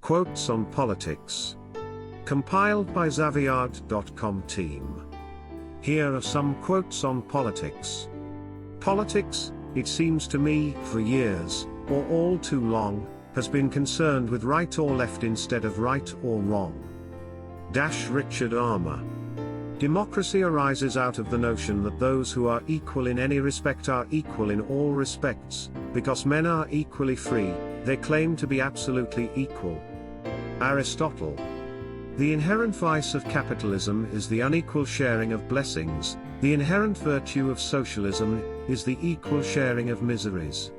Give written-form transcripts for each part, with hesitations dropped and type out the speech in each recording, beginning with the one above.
Quotes on Politics. Compiled by Xaviard.com team. Here are some quotes on politics. Politics, it seems to me, for years, or all too long, has been concerned with right or left instead of right or wrong. Richard Armour. Democracy arises out of the notion that those who are equal in any respect are equal in all respects, because men are equally free, they claim to be absolutely equal. Aristotle. The inherent vice of capitalism is the unequal sharing of blessings, the inherent virtue of socialism is the equal sharing of miseries.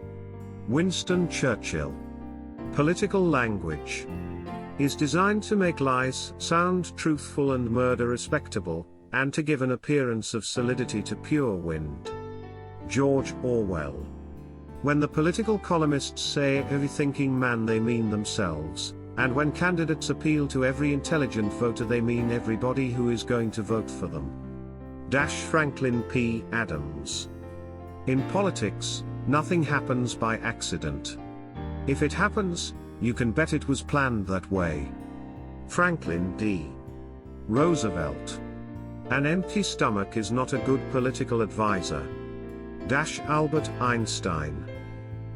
Winston Churchill. Political language is designed to make lies sound truthful and murder respectable, and to give an appearance of solidity to pure wind. George Orwell. When the political columnists say every thinking man, they mean themselves, and when candidates appeal to every intelligent voter, they mean everybody who is going to vote for them. Franklin P. Adams. In politics, nothing happens by accident. If it happens, you can bet it was planned that way. Franklin D. Roosevelt. An empty stomach is not a good political advisor. Albert Einstein.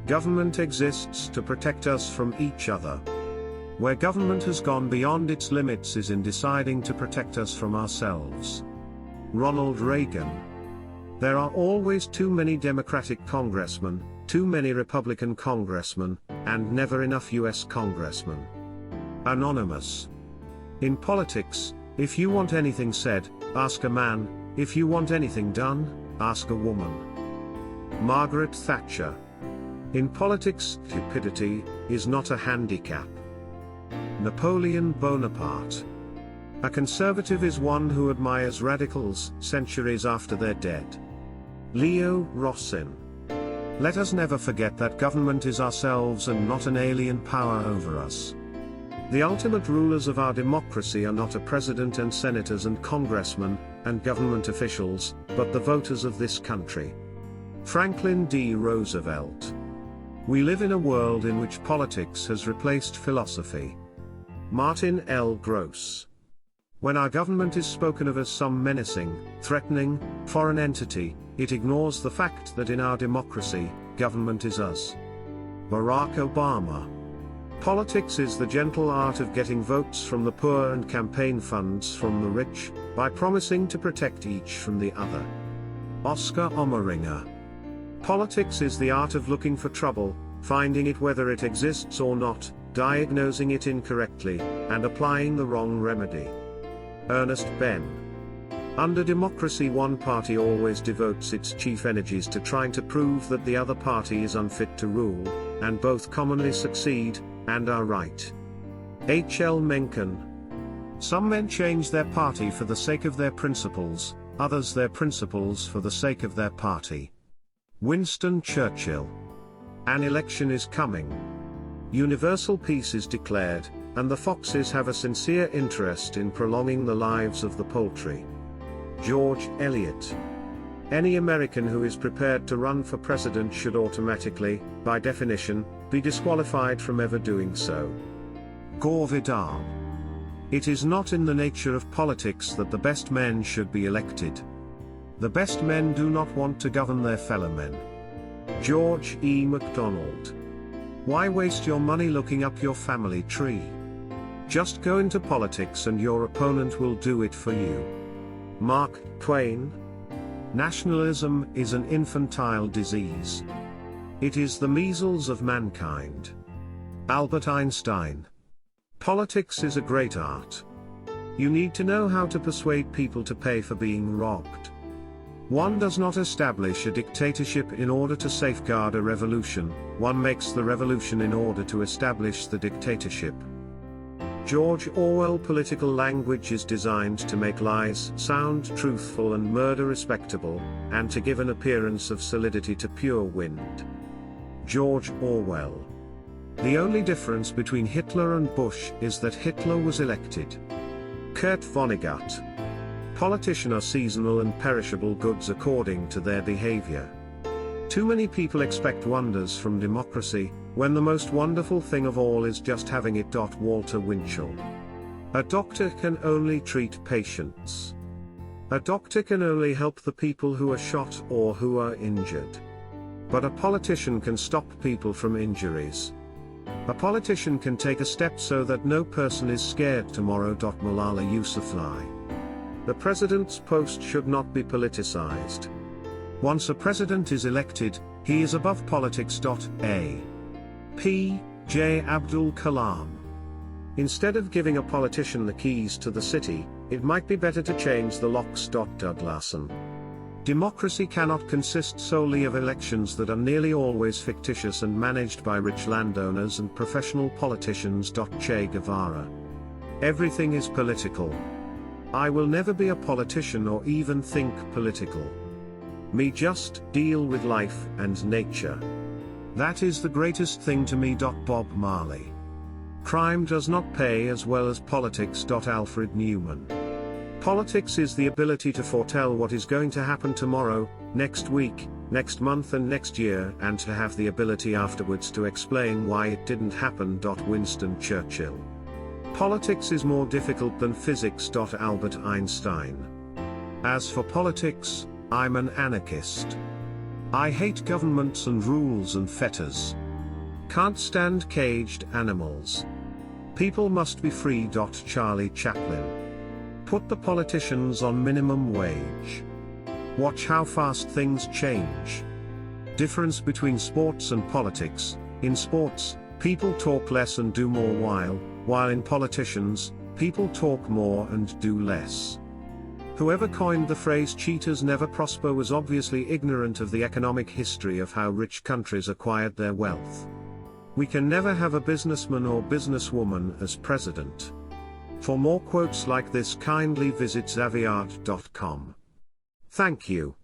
Government exists to protect us from each other. Where government has gone beyond its limits is in deciding to protect us from ourselves. Ronald Reagan. There are always too many Democratic congressmen, too many Republican congressmen, and never enough US congressmen. Anonymous. In politics, if you want anything said, ask a man, if you want anything done, ask a woman. Margaret Thatcher. In politics, stupidity is not a handicap. Napoleon Bonaparte. A conservative is one who admires radicals centuries after they're dead. Leo Rossin. Let us never forget that government is ourselves and not an alien power over us. The ultimate rulers of our democracy are not a president and senators and congressmen, and government officials, but the voters of this country. Franklin D. Roosevelt. We live in a world in which politics has replaced philosophy. Martin L. Gross. When our government is spoken of as some menacing, threatening, foreign entity, it ignores the fact that in our democracy, government is us. Barack Obama. Politics is the gentle art of getting votes from the poor and campaign funds from the rich, by promising to protect each from the other. Oscar Omeringer. Politics is the art of looking for trouble, finding it whether it exists or not, diagnosing it incorrectly, and applying the wrong remedy. Ernest Benn. Under democracy, one party always devotes its chief energies to trying to prove that the other party is unfit to rule, and both commonly succeed, and are right. H. L. Mencken. Some men change their party for the sake of their principles, others their principles for the sake of their party. Winston Churchill. An election is coming. Universal peace is declared, and the foxes have a sincere interest in prolonging the lives of the poultry. George Eliot. Any American who is prepared to run for president should automatically, by definition, be disqualified from ever doing so. Gore Vidal. It is not in the nature of politics that the best men should be elected. The best men do not want to govern their fellow men. George E. MacDonald. Why waste your money looking up your family tree? Just go into politics and your opponent will do it for you. Mark Twain. Nationalism is an infantile disease. It is the measles of mankind. Albert Einstein. Politics is a great art. You need to know how to persuade people to pay for being robbed. One does not establish a dictatorship in order to safeguard a revolution, one makes the revolution in order to establish the dictatorship. George Orwell. Political language is designed to make lies sound truthful and murder respectable, and to give an appearance of solidity to pure wind. George Orwell. The only difference between Hitler and Bush is that Hitler was elected. Kurt Vonnegut. Politicians are seasonal and perishable goods according to their behavior. Too many people expect wonders from democracy, when the most wonderful thing of all is just having it. Walter Winchell. A doctor can only treat patients. A doctor can only help the people who are shot or who are injured. But a politician can stop people from injuries. A politician can take a step so that no person is scared tomorrow. Malala Yousafzai. The president's post should not be politicized. Once a president is elected, he is above politics. A. P. J. Abdul Kalam. Instead of giving a politician the keys to the city, it might be better to change the locks. Douglason. Democracy cannot consist solely of elections that are nearly always fictitious and managed by rich landowners and professional politicians. Che Guevara. Everything is political. I will never be a politician or even think political. Me just deal with life and nature. That is the greatest thing to me. Bob Marley. Crime does not pay as well as politics. Alfred Newman. Politics is the ability to foretell what is going to happen tomorrow, next week, next month and next year, and to have the ability afterwards to explain why it didn't happen. Winston Churchill. Politics is more difficult than physics. Albert Einstein. As for politics, I'm an anarchist. I hate governments and rules and fetters. Can't stand caged animals. People must be free. Charlie Chaplin. Put the politicians on minimum wage. Watch how fast things change. Difference between sports and politics: in sports, people talk less and do more, while in politicians, people talk more and do less. Whoever coined the phrase "cheaters never prosper" was obviously ignorant of the economic history of how rich countries acquired their wealth. We can never have a businessman or businesswoman as president. For more quotes like this, kindly visit xaviart.com. Thank you.